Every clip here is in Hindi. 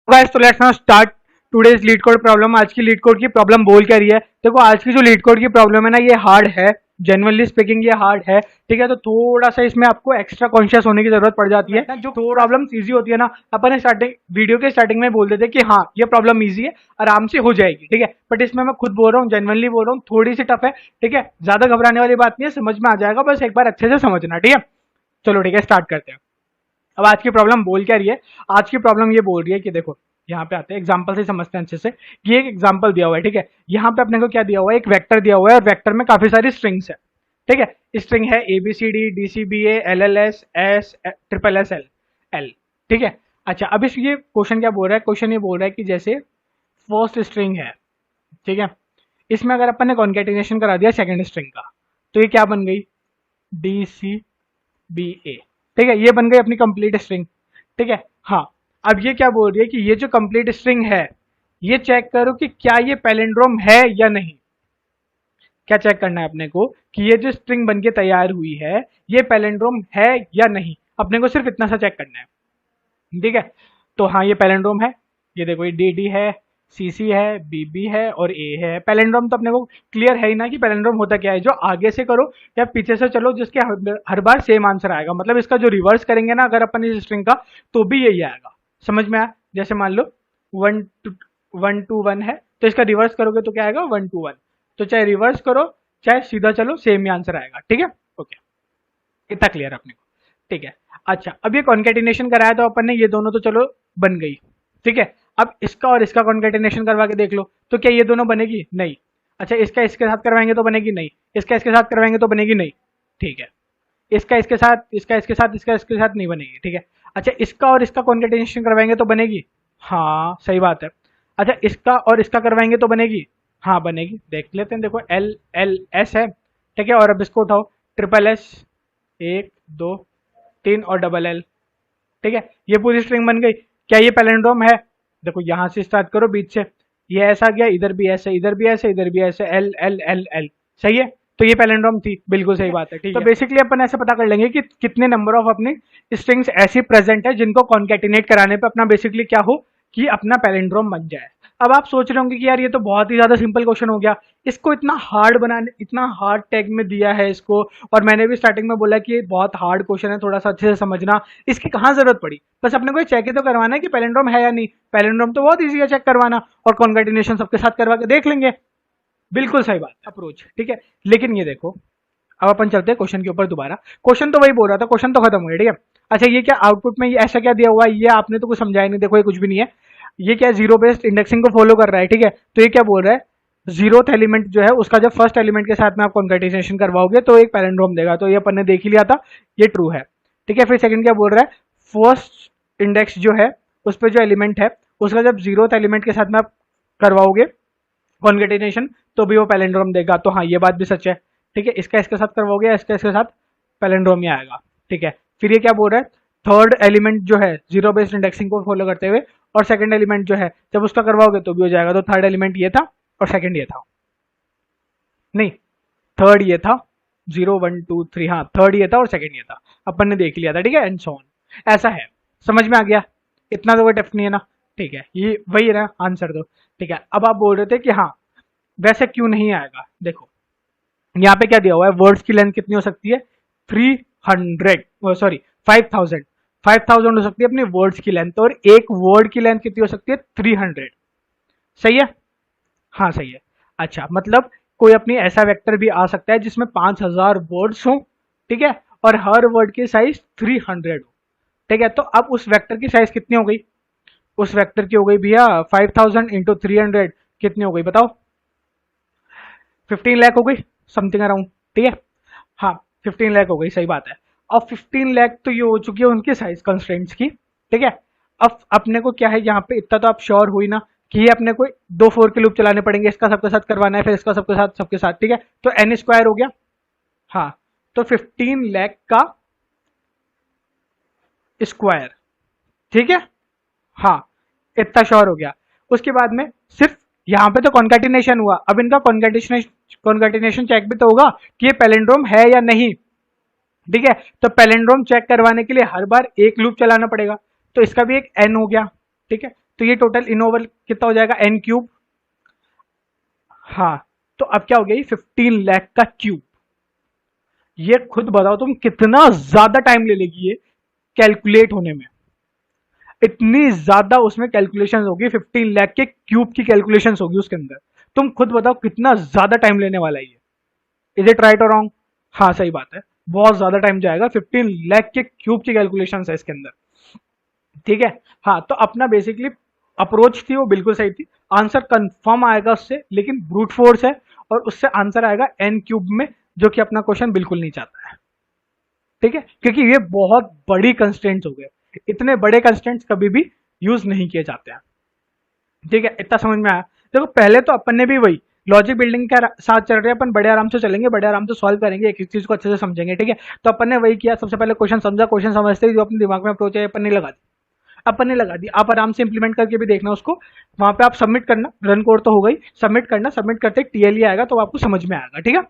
गाइस तो let's now start today's leet code problem. आज की लीड कोड की प्रॉब्लम बोल क्या रही है? देखो आज की जो लीड कोड की प्रॉब्लम है ना, ये हार्ड है, जेन्युइनली स्पीकिंग ये हार्ड है। ठीक है, तो थोड़ा सा इसमें आपको एक्स्ट्रा कॉन्शियस होने की जरूरत पड़ जाती है। जो प्रॉब्लम इजी होती है ना, अपन स्टार्टिंग वीडियो के स्टार्टिंग में बोल देते कि हाँ ये प्रॉब्लम इजी है, आराम से हो जाएगी। ठीक है, बट इसमें मैं खुद बोल रहा हूँ, जेन्युइनली बोल रहा हूँ, थोड़ी सी टफ है। ठीक है, ज्यादा घबराने वाली बात नहीं है, समझ में आ जाएगा, बस एक बार अच्छे से समझना। ठीक है, चलो ठीक है, स्टार्ट करते हैं। अब आज की प्रॉब्लम बोल क्या रही है? आज की प्रॉब्लम ये बोल रही है कि देखो, यहाँ पे आते हैं एग्जाम्पल से समझते हैं अच्छे से। ये एक एग्जाम्पल दिया हुआ है। ठीक है, यहाँ पे अपने को क्या दिया हुआ है? एक वेक्टर दिया हुआ है और वेक्टर में काफी सारी स्ट्रिंग्स है। ठीक है, स्ट्रिंग है ABCD DCBA LLS S SSSL। ठीक है, अच्छा अब इस ये क्वेश्चन क्या बोल रहा है? क्वेश्चन ये बोल रहा है कि जैसे फर्स्ट स्ट्रिंग है, ठीक है, इसमें अगर अपन ने कॉन्केटिनेशन करा दिया सेकंड स्ट्रिंग का, तो ये क्या बन गई? DCBA। ठीक है, ये बन गई अपनी कंप्लीट स्ट्रिंग। ठीक है, हाँ, अब ये क्या बोल रही है कि ये जो कंप्लीट स्ट्रिंग है, ये चेक करो कि क्या ये पैलिंड्रोम है या नहीं। क्या चेक करना है अपने को कि ये जो स्ट्रिंग बन के तैयार हुई है, ये पैलिंड्रोम है या नहीं। अपने को सिर्फ इतना सा चेक करना है। ठीक है, तो हाँ ये पैलिंड्रोम है। ये देखो, ये DD है, CC है, BB है और A है। पैलिंड्रोम तो अपने को क्लियर है ही ना कि पैलिंड्रोम होता क्या है। जो आगे से करो या पीछे से चलो, जिसके हर बार सेम आंसर आएगा। मतलब इसका जो रिवर्स करेंगे ना अगर अपन इस स्ट्रिंग का, तो भी यही आएगा। समझ में आया? जैसे मान लो 1 to 1 है, तो इसका रिवर्स करोगे तो क्या आएगा? 1 to 1। तो चाहे रिवर्स करो चाहे सीधा चलो, सेम ही आंसर आएगा। ठीक है, ओके, इतना क्लियर अपने को। ठीक है, अच्छा अब ये कॉन्केटिनेशन कराया तो अपन ने, ये दोनों तो चलो बन गई। ठीक है, अब इसका और इसका कॉन्केटिनेशन करवा के देख लो, तो क्या ये दोनों बनेगी? नहीं। अच्छा इसका इसके साथ करवाएंगे तो बनेगी? नहीं। इसका इसके साथ करवाएंगे तो बनेगी? नहीं। ठीक है, इसका इसके साथ, इसका इसके साथ, इसका इसके साथ नहीं बनेगी। ठीक है, अच्छा इसका और इसका कॉन्केटिनेशन करवाएंगे तो बनेगी? हाँ सही बात है। अच्छा इसका और इसका करवाएंगे तो बनेगी? हाँ बनेगी। देख लेते हैं, देखो LLS है। ठीक है, और अब इसको उठाओ, SSS 1 2 3 और LLL। ठीक है, ये पूरी स्ट्रिंग बन गई। क्या ये पैलिंड्रोम है? देखो यहां से स्टार्ट करो, बीच से ये ऐसा गया, इधर भी ऐसे, इधर भी ऐसे, इधर भी ऐसे, L। सही है, तो ये पैलिंड्रोम थी। बिल्कुल सही बात है। ठीक तो बेसिकली अपन ऐसे पता कर लेंगे कि कितने नंबर ऑफ अपनी स्ट्रिंग्स ऐसी प्रेजेंट है जिनको कॉन्केटिनेट कराने पे अपना बेसिकली क्या हो कि अपना पैलिंड्रोम बन जाए। अब आप सोच रहे होंगे कि यार ये तो बहुत ही ज्यादा सिंपल क्वेश्चन हो गया, इसको इतना हार्ड बनाने, इतना हार्ड टैग में दिया है इसको, और मैंने भी स्टार्टिंग में बोला कि ये बहुत हार्ड क्वेश्चन है, थोड़ा सा अच्छे से समझना, इसकी कहाँ जरूरत पड़ी? बस अपने को चेक ही तो करवाना है कि पैलिंड्रोम है या नहीं। पैलिंड्रोम तो बहुत ईजी है चेक करवाना, और कॉन्केटिनेशन सबके साथ करवा के देख लेंगे। बिल्कुल सही बात, अप्रोच। ठीक है, लेकिन ये देखो, अब अपन चलते हैं क्वेश्चन के ऊपर दोबारा। क्वेश्चन तो वही बोल रहा था, क्वेश्चन तो खत्म हो गया। ठीक है, अच्छा ये क्या आउटपुट में ये ऐसा क्या दिया हुआ है? ये आपने तो कुछ समझाया नहीं। देखो ये कुछ भी नहीं है, ये क्या जीरो बेस्ड इंडेक्सिंग को फॉलो कर रहा है। ठीक है, तो ये क्या बोल रहा है? जीरोथ एलिमेंट जो है उसका जब फर्स्ट एलिमेंट के साथ में आप कॉन्केटिनेशन करवाओगे तो एक पैलिंड्रोम देगा। तो ये अपन ने देख ही लिया था, ये ट्रू है। ठीक है, फिर सेकंड क्या बोल रहा है? फर्स्ट इंडेक्स जो है उस पर जो एलिमेंट है उसका जब जीरोथ एलिमेंट के साथ में आप करवाओगे कॉन्केटिनेशन तो भी वो पैलिंड्रोम देगा। तो हाँ ये बात भी सच है। ठीक है, इसका इसके साथ करवाओगे, इसका इसके साथ, पैलिंड्रोम ही आएगा। ठीक है, फिर ये क्या बोल रहा है? थर्ड एलिमेंट जो है जीरो बेस्ड इंडेक्सिंग को फॉलो करते हुए, और सेकंड एलिमेंट जो है जब उसका करवाओगे तो भी हो जाएगा। तो थर्ड एलिमेंट ये था और सेकंड ये था, नहीं थर्ड ये था, 0 1 2 3, हाँ थर्ड ये था और सेकंड ये था, अपन ने देख लिया था। ठीक है, एंड सो ऑन। ऐसा है, समझ में आ गया? इतना तो कोई टफ नहीं है ना। ठीक है, ये वही है ना आंसर तो। ठीक है, अब आप बोल रहे थे कि हाँ वैसे क्यों नहीं आएगा। देखो यहाँ पे क्या दिया हुआ है? वर्ड्स की लेंथ कितनी हो सकती है? 300, सॉरी 5000। 5000 हो सकती है अपनी वर्ड्स की लेंथ, और एक वर्ड की लेंथ कितनी हो सकती है? 300। सही है? हाँ सही है। अच्छा मतलब कोई अपनी ऐसा वेक्टर भी आ सकता है जिसमें 5000 वर्ड्स हो। ठीक है, और हर वर्ड की साइज 300 हो। ठीक है, तो अब उस वेक्टर की साइज कितनी हो गई? उस वेक्टर की हो गई भैया 5000 इंटू 300, कितनी हो गई बताओ? 15 लाख हो गई, समथिंग अराउंड। ठीक है, हाँ 15 लाख हो गई, सही बात है। अब 15 लाख तो ये हो चुकी है उनकी साइज कंस्ट्रेंट्स की। ठीक है, अब अपने को क्या है यहाँ पे, इतना तो आप श्योर हुई ना कि ये अपने को 2 4 के लूप चलाने पड़ेंगे, इसका सबके साथ करवाना है, फिर इसका सबके साथ, सबके साथ। ठीक है, तो n स्क्वायर हो गया। हाँ, तो 15 लाख का स्क्वायर। ठीक है, हाँ इतना श्योर हो गया। उसके बाद में सिर्फ यहाँ पे तो कॉन्केटिनेशन हुआ, अब इनका कॉन्केटिनेशन चेक भी तो होगा कि ये पैलिंड्रोम है या नहीं। ठीक है, तो पैलिंड्रोम चेक करवाने के लिए हर बार एक लूप चलाना पड़ेगा, तो इसका भी एक n हो गया। ठीक है, तो ये टोटल इन ओवर कितना हो जाएगा, n क्यूब। हाँ, तो अब क्या हो गया, ये 15 लाख का क्यूब। ये खुद बताओ तुम कितना ज्यादा टाइम ले लेगी ये कैलकुलेट होने में। इतनी ज्यादा उसमें कैलकुलेशन होगी, 15 लाख के क्यूब की कैलकुलेशन होगी उसके अंदर। तुम खुद बताओ कितना ज्यादा टाइम लेने वाला है ये। इज इट राइट और रॉन्ग? हाँ सही बात है, बहुत ज्यादा टाइम जाएगा, 15 लाख के क्यूब की कैलकुलेशन है इसके अंदर। ठीक है, हाँ तो अपना बेसिकली अप्रोच थी वो बिल्कुल सही थी, आंसर कंफर्म आएगा उससे, लेकिन ब्रूट फोर्स है और उससे आंसर आएगा n क्यूब में, जो कि अपना क्वेश्चन बिल्कुल नहीं चाहता है। ठीक है, क्योंकि ये बहुत बड़ी कंस्टेंट्स हो गए, इतने बड़े कंस्टेंट्स कभी भी यूज नहीं किए जाते हैं। ठीक है, इतना समझ में आया? देखो पहले तो अपन ने भी वही लॉजिक बिल्डिंग के साथ चल रहे हैं, अपन बड़े आराम से चलेंगे, बड़े आराम से सॉल्व करेंगे, एक एक चीज को अच्छे से समझेंगे। ठीक है, तो अपन ने वही किया, सबसे पहले क्वेश्चन समझा, क्वेश्चन समझते ही जो अपने दिमाग में अप्रोच है अपन ने लगा दी, अपन ने लगा दी। आप आराम से इंप्लीमेंट करके भी देखना उसको, वहां पे आप सबमिट करना, रन कोड तो हो गई, सबमिट करना, सबमिट करते टीएलई आएगा तो आपको समझ में आएगा। ठीक है,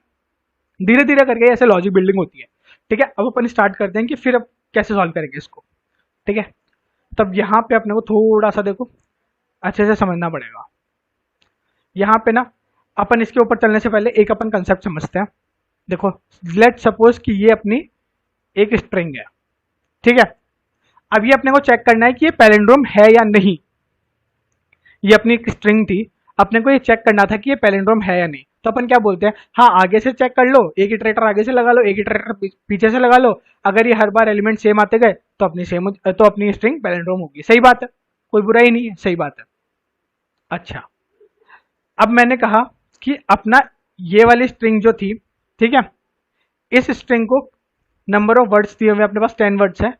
धीरे धीरे करके ऐसे लॉजिक बिल्डिंग होती है। ठीक है, अब अपन स्टार्ट करते हैं कि फिर अब कैसे सॉल्व करेंगे इसको। ठीक है, तब यहाँ पे अपने को थोड़ा सा देखो अच्छे से समझना पड़ेगा। यहाँ पे ना अपन इसके ऊपर चलने से पहले एक अपन कंसेप्ट समझते हैं। देखो लेट सपोज कि ये अपनी एक स्ट्रिंग है। ठीक है, अब ये अपने को चेक करना है कि ये पैलिंड्रोम है या नहीं। ये अपनी एक स्ट्रिंग थी, अपने को ये चेक करना था कि ये पैलिंड्रोम है या नहीं। तो अपन क्या बोलते हैं, हाँ आगे से चेक कर लो, एक इटरेटर आगे से लगा लो, एक इटरेटर पीछे से लगा लो, अगर ये हर बार एलिमेंट सेम आते गए तो अपनी स्ट्रिंग पैलिंड्रोम होगी। सही बात है, कोई बुरा ही नहीं है, सही बात है। अच्छा, अब मैंने कहा कि अपना ये वाली स्ट्रिंग जो थी, ठीक है, इस स्ट्रिंग को नंबर ऑफ वर्ड्स दिए हुए अपने पास 10 वर्ड्स है,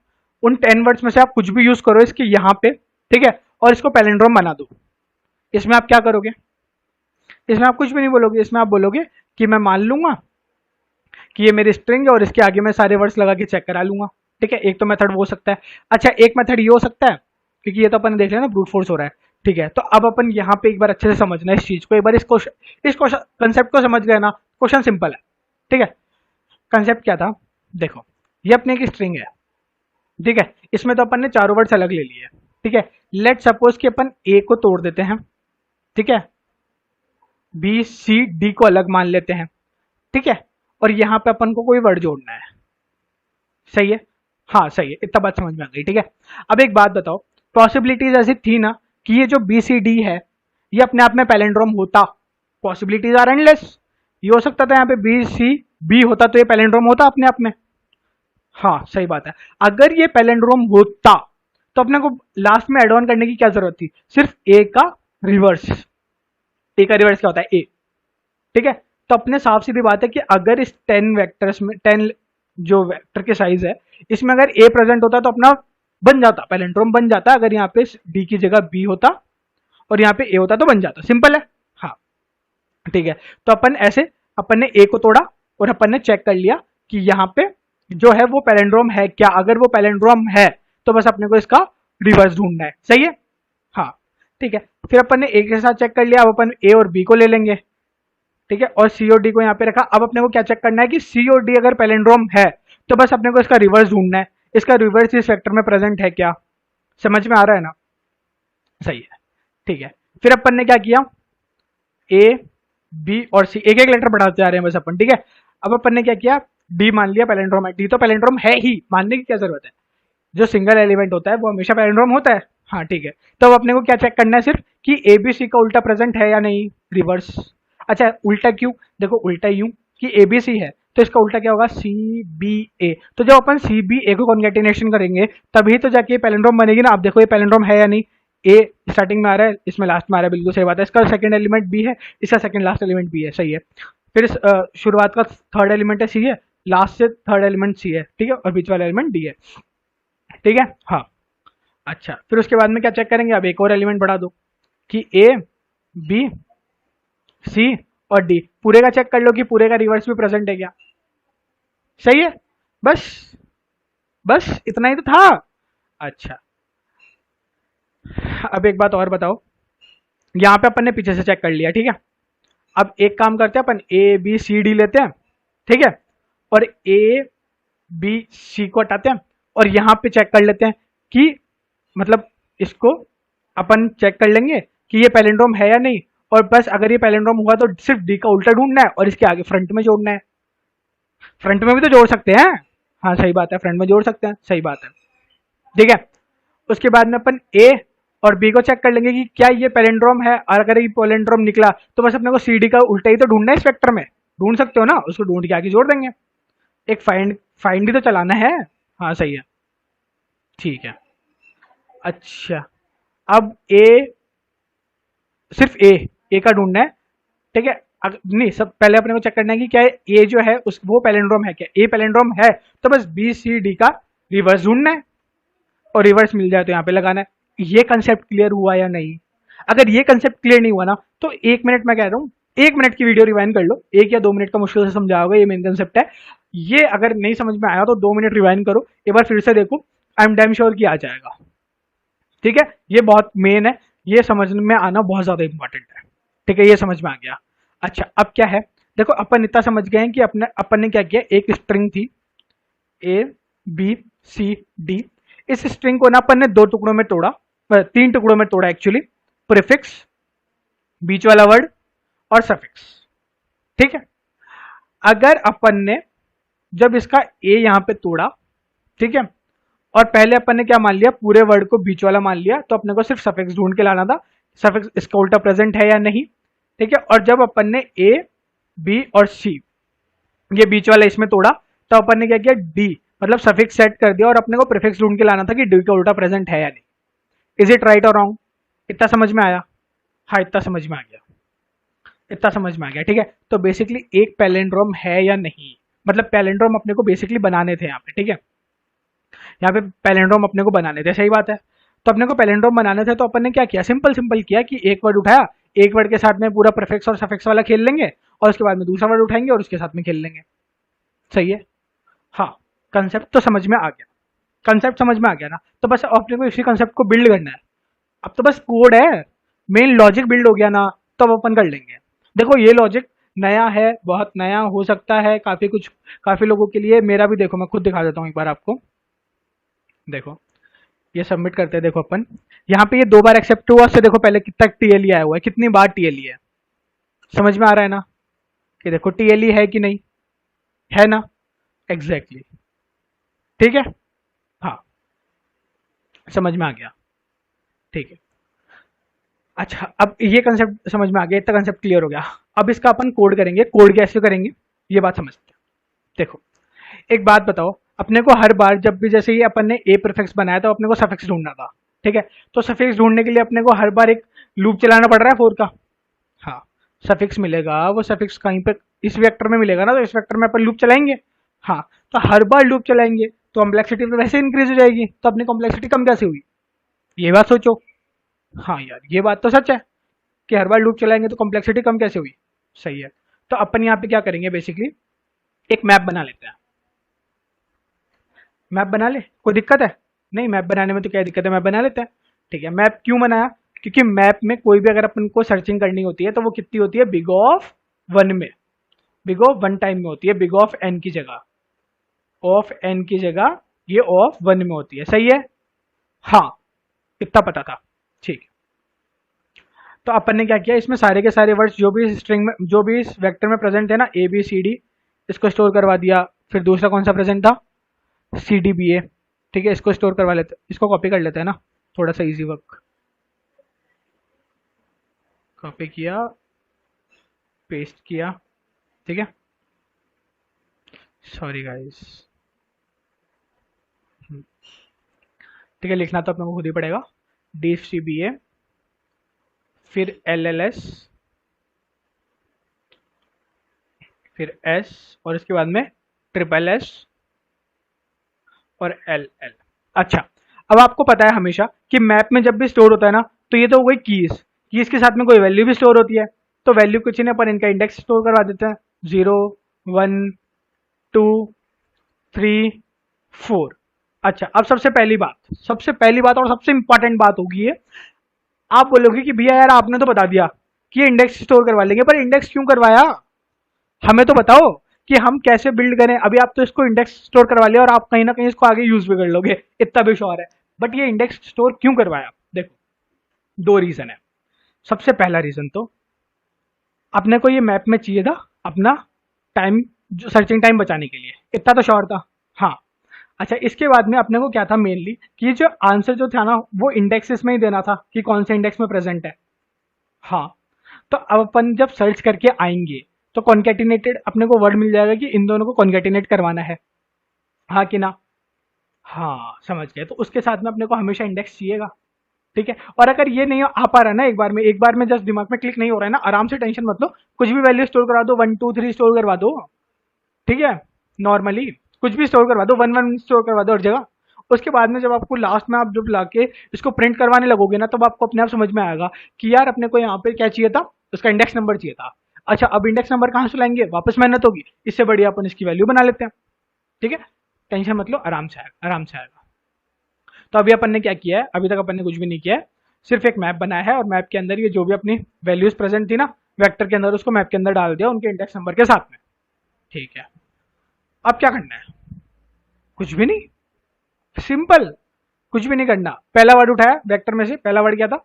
उन 10 वर्ड्स में से आप कुछ भी यूज करो इसके यहाँ पे। ठीक है, और इसको पैलिंड्रोम बना दो। इसमें आप क्या करोगे, इसमें आप कुछ भी नहीं बोलोगे, इसमें आप बोलोगे कि मैं मान लूंगा कि ये मेरी स्ट्रिंग है और इसके आगे मैं सारे वर्ड्स लगा के चेक करा लूंगा। ठीक है, एक तो मेथड वो हो सकता है। अच्छा, एक मेथड ये हो सकता है, क्योंकि ये तो अपन देख लिया ना ब्रूट फोर्स हो रहा है। ठीक है, तो अब अपन यहाँ पे एक बार अच्छे से समझना इस चीज को, एक बार इस कंसेप्ट को समझ गए ना, क्वेश्चन सिंपल है। ठीक है, कंसेप्ट क्या था, देखो ये अपने की स्ट्रिंग है। ठीक है, इसमें तो अपन ने चारों वर्ड्स अलग ले लिए। ठीक है, लेट सपोज कि अपन ए को तोड़ देते हैं। ठीक है, बी सी डी को अलग मान लेते हैं। ठीक है, और यहाँ पे अपन को कोई वर्ड जोड़ना है। सही है, हाँ सही है, इतना बात समझ में आ गई। ठीक है, अब एक बात बताओ, पॉसिबिलिटीज ऐसी थी ना कि ये जो बी सी डी है ये अपने आप में पैलिंड्रोम होता, पॉसिबिलिटीज आर एंडलेस। ये हो सकता था यहाँ पे बी सी बी होता तो ये पैलिंड्रोम होता अपने आप में। हाँ सही बात है, अगर ये पैलिंड्रोम होता तो अपने को लास्ट में एड ऑन करने की क्या जरूरत थी, सिर्फ ए का रिवर्स। ए का रिवर्स क्या होता है, ए। ठीक है, तो अपने साफ सीधी बात है कि अगर इस 10 वेक्टर्स में 10 जो वेक्टर के साइज है इसमें अगर ए प्रेजेंट होता तो अपना बन जाता, पैलिंड्रोम बन जाता। अगर यहाँ पे डी की जगह बी होता और यहाँ पे ए होता तो बन जाता, सिंपल है। हाँ ठीक है, तो अपन ने ए को तोड़ा और अपन ने चेक कर लिया कि यहाँ पे जो है वो पैलिंड्रोम है क्या। अगर वो पैलिंड्रोम है तो बस अपने को इसका रिवर्स ढूंढना है। सही है, हाँ ठीक है, फिर अपन ने ए के साथ चेक कर लिया, अब अपन ए और बी को ले लेंगे। ठीक है, और सी और डी को यहाँ पे रखा। अब अपने को क्या चेक करना है कि सी और डी अगर पैलिंड्रोम है तो बस अपने को इसका रिवर्स ढूंढना है, इसका रिवर्स इस वेक्टर में प्रेजेंट है क्या। समझ में आ रहा है ना, सही है। ठीक है, फिर अपन ने क्या किया, ए बी और सी एक एक लेटर बढ़ाते जा रहे हैं बस अपन। ठीक है, अब अपन ने क्या किया, डी मान लिया पैलिंड्रोम है, डी तो पैलिंड्रोम है ही, मानने की क्या जरूरत है, जो सिंगल एलिमेंट होता है वो हमेशा पैलिंड्रोम होता है। हाँ ठीक है, तो अब अपने को क्या चेक करना है सिर्फ कि ए बी सी का उल्टा प्रेजेंट है या नहीं, रिवर्स। अच्छा उल्टा क्यों, देखो उल्टा यूं कि ए बी सी है तो इसका उल्टा क्या होगा, सी बी ए। तो जब अपन सी बी ए को कॉन्केटिनेशन करेंगे तभी तो जाके पैलिंड्रोम बनेगी ना। आप देखो ये पैलिंड्रोम है या नहीं, ए स्टार्टिंग में आ रहा है, इसमें लास्ट में आ रहा है, बिल्कुल सही बात है। इसका सेकंड एलिमेंट बी है, इसका सेकंड लास्ट एलिमेंट बी है, सही है। फिर शुरुआत का थर्ड एलिमेंट है सी है, लास्ट से थर्ड एलिमेंट सी है। ठीक है, और बीच वाला एलिमेंट डी है। ठीक है, हाँ अच्छा, फिर उसके बाद में क्या चेक करेंगे, अब एक और एलिमेंट बढ़ा दो कि ए बी सी और डी, पूरे का चेक कर लो कि पूरे का रिवर्स भी प्रेजेंट है क्या। सही है, बस बस इतना ही तो था। अच्छा, अब एक बात और बताओ, यहाँ पे अपन ने पीछे से चेक कर लिया। ठीक है, अब एक काम करते हैं, अपन ए बी सी डी लेते हैं। ठीक है, और ए बी सी को हटाते हैं और यहाँ पे चेक कर लेते हैं कि मतलब इसको अपन चेक कर लेंगे कि ये पैलिंड्रोम है या नहीं, और बस अगर ये पैलिंड्रोम हुआ तो सिर्फ डी का उल्टा ढूंढना है और इसके आगे फ्रंट में जोड़ना है। फ्रंट में भी तो जोड़ सकते हैं। हाँ सही बात है, फ्रंट में जोड़ सकते हैं, सही बात है। ठीक है, उसके बाद में अपन ए और बी को चेक कर लेंगे कि क्या ये पैलिंड्रोम है, और अगर ये पैलिंड्रोम निकला तो बस अपने को सी डी का उल्टा ही तो ढूंढना है इस वेक्टर में। ढूंढ सकते हो ना, उसको ढूंढ के आगे जोड़ देंगे। एक फाइंड फाइंड ही तो चलाना है। हाँ सही है, ठीक है। अच्छा, अब ए, सिर्फ ए का ढूंढना है। ठीक है, नहीं, सब पहले अपने को चेक करना है कि क्या ए जो है उस वो पैलिंड्रोम है क्या। ए पैलिंड्रोम है तो बस बी सी डी का रिवर्स ढूंढना है, और रिवर्स मिल जाए तो यहाँ पे लगाना है। ये कंसेप्ट क्लियर हुआ या नहीं? अगर ये कंसेप्ट क्लियर नहीं हुआ ना तो 1 मिनट मैं कह रहा हूँ, 1 मिनट की वीडियो रिवाइंड कर लो, 1 या 2 मिनट का मुश्किल से समझा होगा, ये मेन कंसेप्ट है। ये अगर नहीं समझ में आया तो 2 मिनट रिवाइंड करो, एक बार फिर से देखो, आई एम डैम श्योर कि आ जाएगा। ठीक है, ये बहुत मेन है, ये समझ में आना बहुत ज्यादा इंपॉर्टेंट है। ठीक है, ये समझ में आ गया। अच्छा, अब क्या है, देखो अपन इतना समझ गए हैं कि अपन ने क्या किया, एक स्ट्रिंग थी ए बी सी डी, इस स्ट्रिंग को ना अपन ने 2 टुकड़ों में तोड़ा, 3 टुकड़ों में तोड़ा एक्चुअली, प्रीफिक्स, बीच वाला वर्ड और सफिक्स। ठीक है, अगर अपन ने जब इसका ए यहां पे तोड़ा, ठीक है, और पहले अपन ने क्या मान लिया, पूरे वर्ड को बीच वाला मान लिया, तो अपने को सिर्फ सफिक्स ढूंढ के लाना था, सफिक्स इसका उल्टा प्रेजेंट है या नहीं। ठीक है, और जब अपन ने ए बी और सी ये बीच वाला इसमें तोड़ा, तो अपन ने क्या किया, डी मतलब सफिक्स सेट कर दिया, और अपने को प्रीफिक्स ढूंढ के लाना था कि डी का उल्टा प्रेजेंट है या नहीं। इज इट राइट और रॉन्ग? इतना समझ में आया? हाँ, इतना समझ में आ गया, इतना समझ में आ गया। ठीक है, तो बेसिकली एक पैलिंड्रोम है या नहीं, मतलब पैलिंड्रोम अपने को बेसिकली बनाने थे यहाँ पे। ठीक है, यहाँ पे पैलिंड्रोम अपने को बनाने थे, सही बात है। तो अपने को पैलिंड्रोम बनाने थे, तो अपन ने क्या किया, सिंपल सिंपल किया कि एक वर्ड उठाया, एक वर्ड के साथ में पूरा प्रीफिक्स और सफिक्स वाला खेल लेंगे, और उसके बाद में दूसरा वर्ड उठाएंगे और उसके साथ में खेल लेंगे। सही है, हाँ, कंसेप्ट तो समझ में आ गया, कंसेप्ट समझ में आ गया ना, तो बस अपने को इसी कंसेप्ट को बिल्ड करना है। अब तो बस कोड है, मेन लॉजिक बिल्ड हो गया ना, तो अब अपन कर लेंगे। देखो ये लॉजिक नया है, बहुत नया हो सकता है काफी लोगों के लिए, मेरा भी। देखो मैं खुद दिखा देता हूँ एक बार आपको, देखो ये सबमिट करते हैं। देखो अपन यहाँ पे ये 2 बार एक्सेप्ट हुआ, उससे देखो पहले कितना टीएलई आया हुआ है, कितनी बार टीएलई है, समझ में आ रहा है ना, कि देखो टीएलई है कि नहीं है ना, एग्जैक्टली ठीक है, हाँ समझ में आ गया। ठीक है, अच्छा अब ये कंसेप्ट समझ में आ गया, इतना कंसेप्ट क्लियर हो गया। अब इसका अपन कोड करेंगे, कोड कैसे करेंगे ये बात समझते हैं। देखो एक बात बताओ, अपने को हर बार जब भी जैसे ही अपन ने ए प्रीफिक्स बनाया तो अपने को सफिक्स ढूंढना था। ठीक है, तो सफिक्स ढूंढने के लिए अपने को हर बार एक लूप चलाना पड़ रहा है फोर का। हाँ, सफिक्स मिलेगा, वो सफिक्स कहीं पे इस वेक्टर में मिलेगा ना, तो इस वेक्टर में अपन लूप चलाएंगे। हाँ, तो हर बार लूप चलाएंगे तो कॉम्प्लेक्सिटी तो वैसे इंक्रीज हो जाएगी, तो अपनी कॉम्प्लेक्सिटी कम कैसे हुई, ये बात सोचो। हाँ यार, ये बात तो सच है कि हर बार लूप चलाएंगे तो कॉम्प्लेक्सिटी कम कैसे हुई, सही है। तो अपन यहाँ पे क्या करेंगे, बेसिकली एक मैप बना लेते हैं। मैप बना ले, कोई दिक्कत है? नहीं, मैप बनाने में तो क्या दिक्कत है, मैप बना लेते हैं। ठीक है, मैप क्यों बनाया, क्योंकि मैप में कोई भी अगर अपन को सर्चिंग करनी होती है तो वो कितनी होती है, बिग ऑफ 1 में, बिग ऑफ 1 टाइम में होती है, बिग ऑफ एन की जगह, ऑफ एन की जगह ये ऑफ 1 में होती है, सही है। हाँ, इतना पता था, ठीक। तो अपन ने क्या किया, इसमें सारे के सारे वर्ड्स जो भी इस स्ट्रिंग में, जो भी इस वेक्टर में प्रेजेंट है ना, ए बी सी डी, इसको स्टोर करवा दिया। फिर दूसरा कौन सा प्रेजेंट था, सी डी बी ए, ठीक है, इसको स्टोर करवा लेते, इसको कॉपी कर लेते हैं ना, थोड़ा सा इजी वर्क। कॉपी किया, पेस्ट किया, ठीक है, सॉरी गाइस, ठीक है, लिखना तो अपने को खुद ही पड़ेगा, डी सी बी ए, फिर एल एल एस, फिर एस, और इसके बाद में ट्रिपल एस और एल एल। अच्छा, अब आपको पता है हमेशा कि मैप में जब भी स्टोर होता है ना, तो ये तो हो गई कीज के साथ में कोई वैल्यू भी स्टोर होती है, तो वैल्यू कुछ नहीं, अपन इनका इंडेक्स स्टोर करवा देते हैं, 0 1 2 3 4। अच्छा, अब सबसे पहली बात और सबसे इंपॉर्टेंट बात होगी ये, आप बोलोगे कि भैया यार आपने तो बता दिया कि इंडेक्स स्टोर करवा लेंगे, पर इंडेक्स क्यों करवाया, हमें तो बताओ कि हम कैसे बिल्ड करें। अभी आप तो इसको इंडेक्स स्टोर करवा लिया और आप कहीं ना कहीं इसको आगे यूज भी कर लोगे, इतना भी श्योर है, बट ये इंडेक्स स्टोर क्यों करवाया, देखो दो रीजन है। सबसे पहला रीजन तो अपने को ये मैप में चाहिए था अपना टाइम, जो सर्चिंग टाइम बचाने के लिए, इतना तो श्योर था। हाँ, अच्छा, इसके बाद में अपने को क्या था मेनली कि ये जो आंसर जो था ना वो इंडेक्सेस में ही देना था कि कौन से इंडेक्स में प्रेजेंट है। हाँ, तो अब अपन जब सर्च करके आएंगे तो कॉन्केटिनेटेड अपने को वर्ड मिल जाएगा कि इन दोनों को कॉन्केटिनेट करवाना है, हाँ कि ना। हाँ, समझ गए। तो उसके साथ में अपने को हमेशा इंडेक्स चाहिएगा, ठीक है। और अगर ये नहीं आ पा रहा है ना एक बार में जस्ट दिमाग में क्लिक नहीं हो रहा है ना, आराम से टेंशन मत लो, कुछ भी वैल्यू स्टोर करा दो, 1 2 3 स्टोर करवा दो, ठीक है। नॉर्मली कुछ भी स्टोर करवा दो, 1 1 स्टोर करवा दो हर जगह। उसके बाद में जब आपको लास्ट में आप जब लाके इसको प्रिंट करवाने लगोगे ना, तब आपको अपने आप समझ में आएगा कि यार अपने को यहाँ पे क्या चाहिए था, उसका इंडेक्स नंबर चाहिए था। अच्छा, अब इंडेक्स नंबर कहाँ से लाएंगे, वापस मेहनत होगी, इससे बढ़िया अपन इसकी वैल्यू बना लेते हैं, ठीक है। टेंशन मत लो, आराम से आएगा, आराम से आएगा। तो अभी अपन ने क्या किया है, अभी तक अपन ने कुछ भी नहीं किया है, सिर्फ एक मैप बनाया है और मैप के अंदर ये जो भी अपनी वैल्यूज प्रेजेंट थी ना वेक्टर के अंदर, उसको मैप के अंदर डाल दिया उनके इंडेक्स नंबर के साथ में, ठीक है। अब क्या करना है, कुछ भी नहीं, सिंपल, कुछ भी नहीं करना। पहला वर्ड उठाया वेक्टर में से, पहला वर्ड क्या था,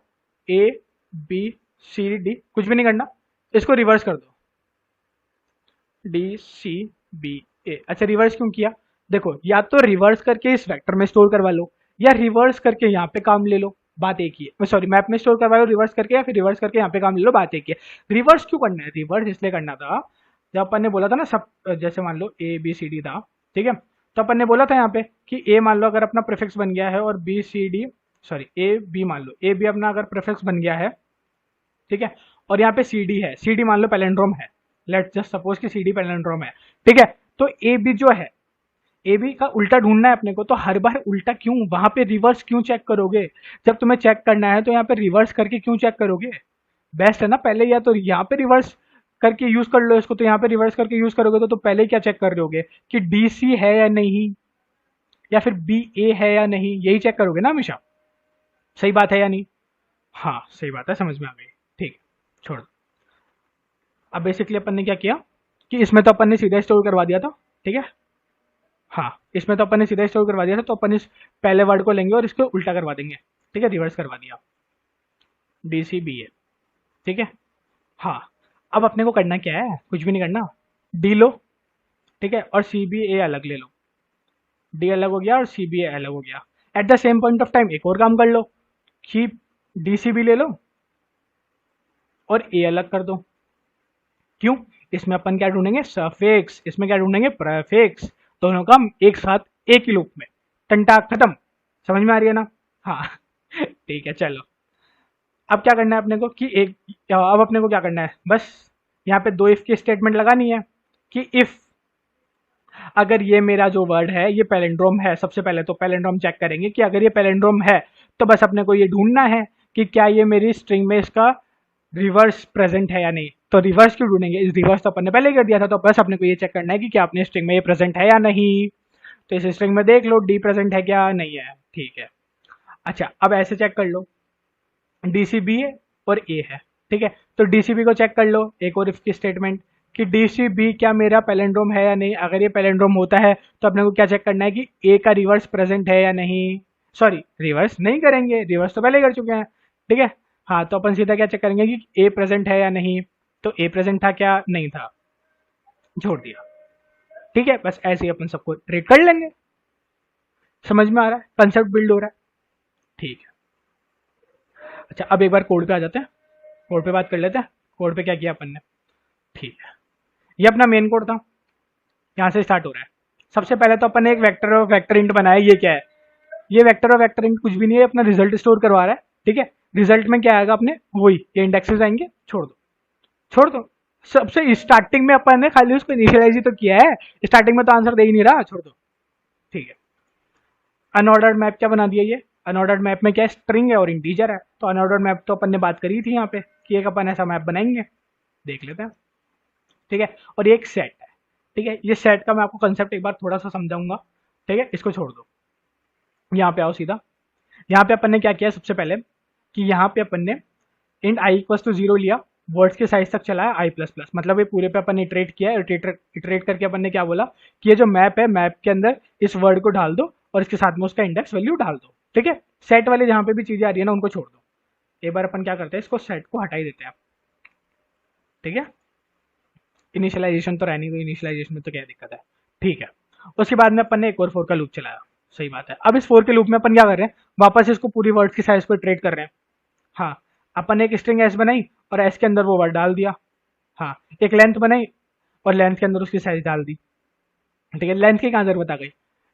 ए बी सी डी, कुछ भी नहीं करना, इसको रिवर्स कर दो, डी सी बी ए। अच्छा, रिवर्स क्यों किया, देखो या तो रिवर्स करके इस वेक्टर में स्टोर करवा लो, या रिवर्स करके यहाँ पे काम ले लो, बात एक ही है। सॉरी, मैप में स्टोर करवा लो रिवर्स करके, या फिर रिवर्स करके यहाँ पे काम ले लो, बात एक ही है। रिवर्स क्यों करना है, रिवर्स इसलिए करना था, जब अपन ने बोला था ना सब, जैसे मान लो ए बी सी डी था, ठीक है। तो अपन ने बोला था यहाँ पे कि ए मान लो अगर अपना प्रीफिक्स बन गया है, और B C D, sorry A B मान लो, ए बी अपना अगर प्रीफिक्स बन गया है, ठीक है, और यहाँ पे सी डी है, सी डी मान लो पैलेंड्रोम है, लेट्स जस्ट सपोज कि सी डी पैलेंड्रोम है, ठीक है। तो ए बी जो है, ए बी का उल्टा ढूंढना है अपने को, तो हर बार उल्टा क्यों, वहां पे रिवर्स क्यों चेक करोगे, जब तुम्हें चेक करना है तो यहाँ पे रिवर्स करके क्यों चेक करोगे, बेस्ट है ना पहले या तो यहाँ पे रिवर्स करके यूज कर लो इसको। तो यहाँ पे रिवर्स करके यूज करोगे तो पहले क्या चेक कर रहे कि डी सी है या नहीं, या फिर बी ए है या नहीं, यही चेक करोगे ना हमेशा, सही बात है या नहीं। हाँ, सही बात है, समझ में आ गई, ठीक, छोड़ दो। अब बेसिकली अपन ने क्या किया कि इसमें तो अपन ने सीधा स्टोर करवा दिया था, ठीक है। हाँ, इसमें तो अपन ने सीधा स्टोर करवा दिया था, तो अपन इस पहले वर्ड को लेंगे और इसको उल्टा करवा देंगे, ठीक है, रिवर्स करवा दिया, डी सी बी ए, ठीक है। हाँ, अब अपने को करना क्या है, कुछ भी नहीं करना, डी लो, ठीक है, और सी बी ए अलग ले लो, डी अलग हो गया और सी बी ए अलग हो गया। At the same point of time एक और काम कर लो कि डी सी बी ले लो और ए अलग कर दो। क्यों, इसमें अपन क्या ढूंढेंगे, सफिक्स, इसमें क्या ढूंढेंगे, प्रीफिक्स, दोनों का एक साथ एक ही लूप में, टंटा खत्म, समझ में आ रही है ना। हाँ ठीक है, चलो। अब क्या करना है अपने को कि अब अपने को क्या करना है, बस यहाँ पे दो इफ की स्टेटमेंट लगानी है कि इफ अगर ये मेरा जो वर्ड है ये पैलेंड्रोम है, सबसे पहले तो पैलेंड्रोम चेक करेंगे कि अगर ये पैलेंड्रोम है तो बस अपने को ये ढूंढना है कि क्या ये मेरी स्ट्रिंग में इसका रिवर्स प्रेजेंट है या नहीं। तो रिवर्स क्यों ढूंढेंगे, इस रिवर्स तो अपन ने पहले कर दिया था, तो बस अपने को ये चेक करना है कि क्या अपने स्ट्रिंग में ये प्रेजेंट है या नहीं। तो इस स्ट्रिंग में देख लो डी प्रेजेंट है क्या, नहीं है, ठीक है। अच्छा, अब ऐसे चेक कर लो, डीसीबी है और ए है, ठीक है। तो डीसीबी को चेक कर लो, एक और इफ की स्टेटमेंट कि डीसीबी क्या मेरा पैलेंड्रोम है या नहीं। अगर ये पैलेंड्रोम होता है तो अपने को क्या चेक करना है कि ए का रिवर्स प्रेजेंट है या नहीं। सॉरी, रिवर्स नहीं करेंगे, रिवर्स तो पहले कर चुके हैं, ठीक है। हाँ, तो अपन सीधा क्या चेक करेंगे कि ए प्रेजेंट है या नहीं। तो ए प्रेजेंट था क्या, नहीं था, छोड़ दिया, ठीक है। बस ऐसे ही अपन सबको ट्रीट कर लेंगे, समझ में आ रहा है, कंसेप्ट बिल्ड हो रहा है, ठीक है। अच्छा, अब एक बार कोड पे आ जाते हैं, कोड पे बात कर लेते हैं, कोड पे क्या किया अपन ने, ठीक है। ये अपना मेन कोड था, यहाँ से स्टार्ट हो रहा है। सबसे पहले तो अपन ने एक वेक्टर और वेक्टर इंट बनाया, ये क्या है, ये वेक्टर और वेक्टर इंट कुछ भी नहीं है, अपना रिजल्ट स्टोर करवा रहा है, ठीक है। रिजल्ट में क्या आएगा अपने, वही ये इंडेक्सेस आएंगे, छोड़ दो, छोड़ दो। सबसे स्टार्टिंग में अपन ने खाली उसको इनिशियलाइज ही तो किया है, स्टार्टिंग में तो आंसर दे ही नहीं रहा, छोड़ दो, ठीक है। अनऑर्डर्ड मैप क्या बना दिया, ये अनऑर्डर्ड मैप में क्या है, स्ट्रिंग है और इंटीजर है। तो अनऑर्डर्ड मैप तो अपन ने बात करी थी यहाँ पे कि एक अपन ऐसा मैप बनाएंगे, देख लेते हैं, ठीक है। और ये एक सेट है, ठीक है। ये सेट का मैं आपको कंसेप्ट एक बार थोड़ा सा समझाऊंगा, ठीक है। इसको छोड़ दो, यहाँ पे आओ सीधा। यहाँ पे अपन ने क्या किया, सबसे पहले कि यहाँ पे अपन ने इंट आई इक्वल टू 0 लिया, वर्ड्स के साइज तक चला है आई प्लस प्लस, मतलब ये पूरे पे अपन ने इटरेट किया है। इटरेट करके अपन ने क्या बोला कि ये जो मैप है, मैप के अंदर इस वर्ड को डाल दो और इसके साथ में उसका इंडेक्स वैल्यू डाल दो, ठीक है। सेट वाले जहाँ पे भी चीजें आ रही है ना उनको छोड़ दो, एक बार अपन क्या करते हैं, इसको सेट को हटा ही देते हैं, ठीक है। इनिशियलाइजेशन तो रहनी, इनिशियलाइजेशन में तो क्या दिक्कत है, ठीक है। उसके बाद में अपन ने एक और फोर का लूप चलाया, सही बात है। अब इस फोर के लूप में अपन क्या कर रहे हैं, वापस इसको पूरी वर्ड्स की साइज को ट्रेड कर रहे हैं। हाँ, अपन ने एक स्ट्रिंग एस बनाई और एस के अंदर वो वर्ड डाल दिया। हाँ, एक लेंथ बनाई और लेंथ के अंदर उसकी साइज डाल दी, ठीक है। लेंथ की कहाँ जरूरत आ गई,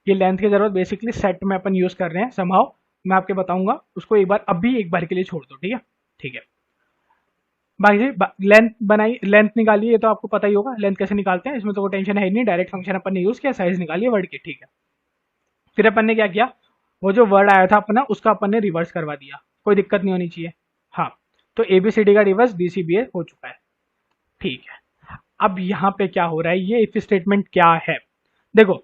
ये लेंथ की जरूरत बेसिकली सेट में अपन यूज कर रहे हैं समहाउ, मैं आपके बताऊंगा उसको, एक बार अभी एक बार के लिए छोड़ दो, ठीक है, ठीक है। बाकी लेंथ बनाई, लेंथ निकाली, ये तो आपको पता ही होगा लेंथ कैसे निकालते हैं, इसमें तो कोई टेंशन है ही नहीं, डायरेक्ट फंक्शन अपन ने यूज किया, साइज निकाली वर्ड की, ठीक है। फिर अपन ने क्या किया, वो जो वर्ड आया था अपना उसका अपन ने रिवर्स करवा दिया, कोई दिक्कत नहीं होनी चाहिए। हाँ, तो एबीसीडी का रिवर्स डीसीबीए हो चुका है, ठीक है। अब यहाँ पे क्या हो रहा है, ये इफ स्टेटमेंट क्या है, देखो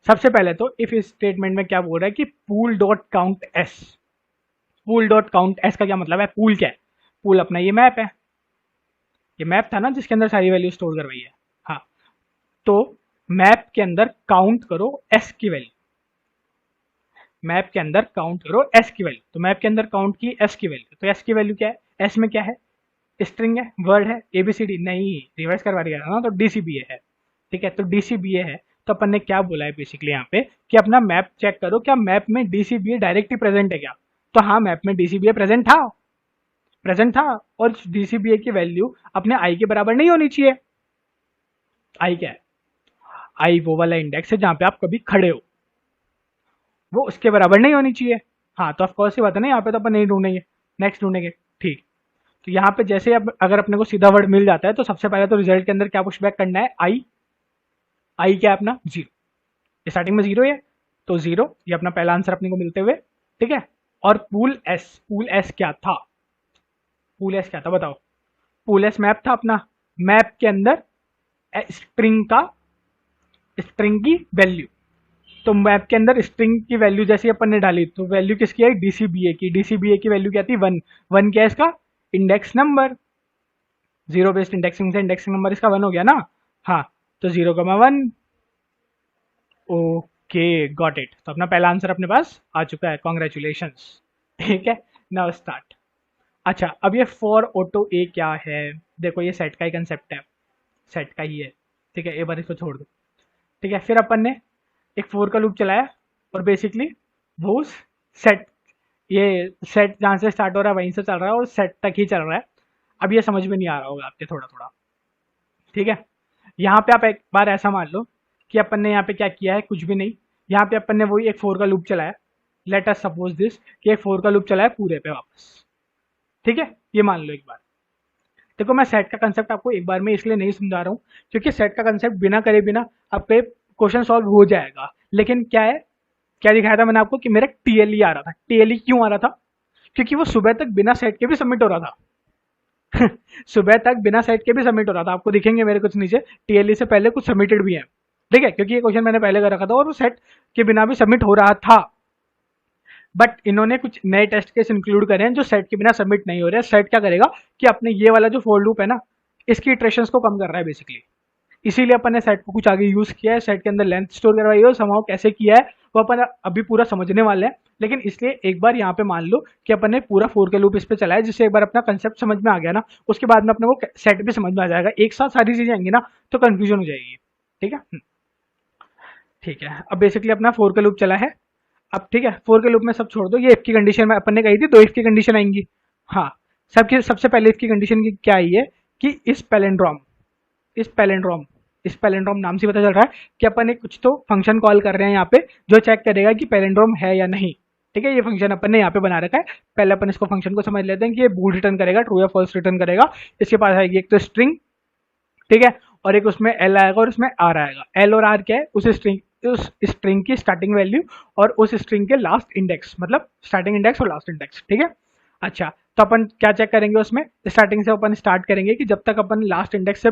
सबसे पहले तो इफ स्टेटमेंट में क्या बोल रहा है कि pool dot count S. Pool dot count S का क्या मतलब है, पूल क्या है, पूल अपना ये मैप है, ये मैप था ना जिसके अंदर सारी वैल्यू स्टोर करवाई है। हाँ, तो मैप के अंदर काउंट करो एस की वैल्यू, मैप के अंदर काउंट करो एस की वैल्यू, तो मैप के अंदर काउंट की एस की वैल्यू, तो एस की वैल्यू क्या है, एस में क्या है, स्ट्रिंग है, वर्ड है, एबीसीडी नहीं, रिवर्स करवा दिया था ना, तो डीसीबीए है, ठीक है। तो डीसीबीए है, तो अपन ने क्या बोला है बेसिकली यहाँ पे कि अपना मैप चेक करो, क्या मैप में डीसीबीए डायरेक्टली प्रेजेंट है क्या, तो हाँ मैप में डीसीबीए प्रेजेंट था, प्रेजेंट था, और डीसीबीए की वैल्यू अपने आई के बराबर नहीं होनी चाहिए। आई क्या है, आई वो वाला इंडेक्स है जहां पे आप कभी खड़े हो, वो उसके बराबर नहीं होनी चाहिए। हाँ, तो ऑफकोर्स ही बात है ना, यहाँ पे तो अपन नहीं ढूंढेंगे, नेक्स्ट ढूंढेंगे, ठीक। तो यहाँ पे जैसे अब अगर अपने को सीधा वर्ड मिल जाता है तो सबसे पहले तो रिजल्ट के अंदर क्या पुश बैक करना है, आई, आई क्या है अपना जीरो, स्टार्टिंग में जीरो है, तो जीरो, ये अपना पहला आंसर अपने को मिलते हुए, ठीक है। और पूल एस, पूल एस क्या था, पूल एस क्या था बताओ, पूल एस मैप था अपना, मैप के अंदर स्ट्रिंग का, स्ट्रिंग की वैल्यू, तो मैप के अंदर स्ट्रिंग की वैल्यू जैसे अपन ने डाली तो वैल्यू किसकी आई, डीसीबीए की, डीसीबीए की वैल्यू क्या थी, वन, वन क्या है इसका index number, zero based indexing से इंडेक्सिंग नंबर इसका वन हो गया ना। हाँ, तो 0,1, ओके गॉट इट, तो अपना पहला आंसर अपने पास आ चुका है, कॉन्ग्रेचुलेशंस, ठीक है। Now start. अच्छा, अब ये फॉर ऑटो ए क्या है, देखो ये सेट का ही कंसेप्ट है, सेट का ही है, ठीक है, एक बार इसको छोड़ दो, ठीक है। फिर अपन ने एक फोर का लूप चलाया और बेसिकली वो सेट, ये सेट जहाँ से स्टार्ट हो रहा है वहीं से चल रहा है और सेट तक ही चल रहा है। अब ये समझ में नहीं आ रहा होगा आपके थोड़ा थोड़ा, ठीक है। यहाँ पे आप एक बार ऐसा मान लो कि अपन ने यहाँ पे क्या किया है, कुछ भी नहीं, यहाँ पे अपन ने वही एक फोर का लूप चलाया, लेट अस सपोज दिस कि एक फोर का लूप चलाया पूरे पे वापस, ठीक है। ये मान लो एक बार, देखो मैं सेट का कंसेप्ट आपको एक बार में इसलिए नहीं समझा रहा हूँ क्योंकि सेट का कंसेप्ट बिना करे बिना आपके क्वेश्चन सॉल्व हो जाएगा, लेकिन क्या है, क्या दिखाया था मैंने आपको कि मेरा टीएलई आ रहा था, टीएलई क्यों आ रहा था, क्योंकि वो सुबह तक बिना सेट के भी सबमिट हो रहा था सुबह तक बिना सेट के भी सबमिट हो रहा था, आपको दिखेंगे मेरे कुछ नीचे टीएलई से पहले कुछ सबमिटेड भी है, ठीक है, क्योंकि ये क्वेश्चन मैंने पहले कर रखा था और वो सेट के बिना भी सबमिट हो रहा था। बट इन्होंने कुछ नए टेस्ट केस इंक्लूड करे हैं जो सेट के बिना सबमिट नहीं हो रहे हैं। सेट क्या करेगा कि अपने ये वाला जो फोर लूप है ना, इसकी इटरेशंस को कम कर रहा है बेसिकली, इसीलिए अपन ने सेट को कुछ आगे यूज किया है, सेट के अंदर लेंथ स्टोर करवाई है, समाव कैसे किया है वो अपन अभी पूरा समझने वाले हैं, लेकिन इसलिए एक बार यहाँ पे मान लो कि अपन ने पूरा फोर के लूप इस पे चलाया, जिससे एक बार अपना कंसेप्ट समझ में आ गया ना, उसके बाद में अपने को सेट भी समझ में आ जाएगा, एक साथ सारी चीजें आएंगी ना तो कंफ्यूजन हो जाएगी, ठीक है। ठीक है, अब बेसिकली अपना फोर का लूप चला है, अब ठीक है, फोर के लूप में सब छोड़ दो, ये इफ की कंडीशन में अपन ने कही थी दो इफ की कंडीशन आएंगी। हाँ, सबकी सबसे पहले इफ की कंडीशन की क्या आई है कि इस पैलेंड्रोम, इस पैलेंड्रोम, इस पैलेंड्रोम नाम से पता चल रहा है कि अपन ने कुछ तो फंक्शन कॉल कर रहे हैं यहाँ पे जो चेक करेगा कि पैलेंड्रोम है या नहीं, ठीक है। ये फंक्शन अपन ने यहाँ पे बना रखा है, पहले अपन इसको फंक्शन को समझ लेते हैं कि ये बूल रिटर्न करेगा, ट्रू या फॉल्स रिटर्न करेगा, इसके पास आएगी एक तो स्ट्रिंग, ठीक है, और एक उसमें एल आएगा और उसमें आर आएगा। एल और आर क्या है, उस स्ट्रिंग की स्टार्टिंग वैल्यू और उस स्ट्रिंग के लास्ट इंडेक्स, मतलब स्टार्टिंग इंडेक्स और लास्ट इंडेक्स, ठीक है। अच्छा, तो अपन क्या चेक करेंगे उसमें, स्टार्टिंग से अपन स्टार्ट करेंगे कि जब तक अपन लास्ट इंडेक्स से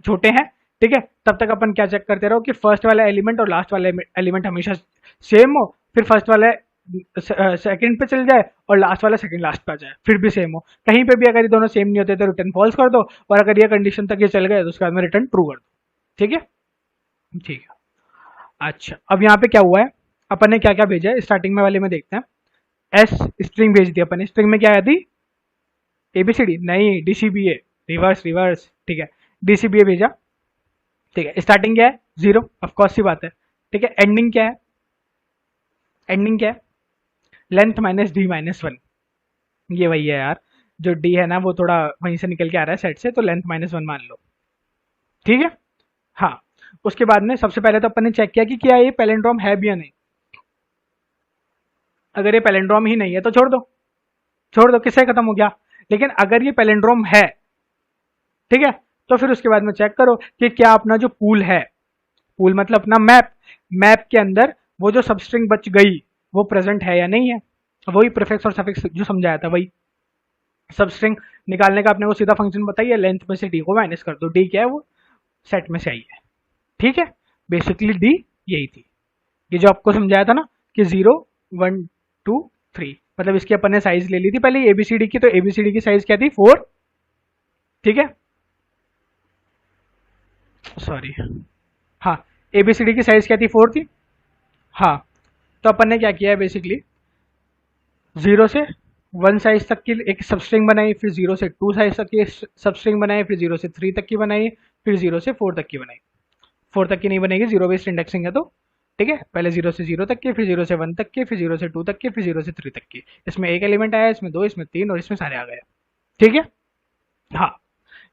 छोटे हैं, ठीक है, तब तक अपन क्या चेक करते रहो कि फर्स्ट वाला एलिमेंट और लास्ट वाला एलिमेंट हमेशा सेम हो, फिर फर्स्ट वाला सेकंड पे चल जाए और लास्ट वाला सेकंड लास्ट पे आ जाए, फिर भी सेम हो, कहीं पे भी अगर ये दोनों सेम नहीं होते तो रिटर्न फॉल्स कर दो, और अगर ये कंडीशन तक ये चल गए तो उसके बाद में रिटर्न ट्रू कर दो, ठीक है, ठीक है। अच्छा, अब यहाँ पे क्या हुआ है, अपन ने क्या क्या भेजा है स्टार्टिंग में वाले में देखते हैं। एस स्ट्रिंग भेज दी अपन ने, स्ट्रिंग में क्या आया थी, एबीसीडी नहीं, डीसीबीए, रिवर्स रिवर्स, ठीक है, डीसीबीए भेजा, ठीक है। स्टार्टिंग क्या है, जीरो, ऑफकोर्स सी बात है, ठीक है। एंडिंग क्या है, एंडिंग क्या है, length minus D minus one, ये वही है यार, जो डी है ना वो थोड़ा वहीं से निकल के आ रहा है सेट से, तो लेंथ माइनस वन मान लो, ठीक है। हाँ, उसके बाद में सबसे पहले तो अपन ने चेक किया कि क्या ये पैलिंड्रोम है भी या नहीं। अगर ये पैलिंड्रोम ही नहीं है तो छोड़ दो, छोड़ दो, किससे खत्म हो गया। लेकिन अगर ये पैलिंड्रोम है, ठीक है, तो फिर उसके बाद में चेक करो कि क्या अपना जो पूल है, पूल मतलब अपना मैप, मैप के अंदर वो जो सबस्ट्रिंग बच गई वो प्रेजेंट है या नहीं है। वही प्रीफिक्स और सफिक्स जो समझाया था वही। सबस्ट्रिंग निकालने का अपने को सीधा फंक्शन बताइए, लेंथ में से डी को माइनस कर दो, डी क्या है वो सेट में से आई है, ठीक है। बेसिकली डी यही थी, ये जो आपको समझाया था ना कि 0 1 2 3, मतलब इसकी अपन ने साइज ले ली थी पहले एबीसीडी की, तो एबीसीडी की साइज क्या थी 4, ठीक है, सॉरी, हाँ, एबीसीडी की साइज क्या थी 4 थी, हाँ। तो अपन ने क्या किया है बेसिकली, 0 से 1 साइज तक की एक सबस्ट्रिंग बनाई, फिर 0 से 2 साइज तक की सबस्ट्रिंग बनाई, फिर 0 से 3 तक की बनाई, फिर 0 से 4 तक की बनाई। 4 तक की नहीं बनेगी, जीरो बेस्ड इंडेक्सिंग है तो, ठीक है। पहले 0 से 0 तक की, फिर 0 से 1 तक की, फिर 0 से 2 तक की, फिर 0 से 3 तक की। इसमें एक एलिमेंट आया, इसमें दो, इसमें तीन, और इसमें सारे आ गए, ठीक है। हाँ,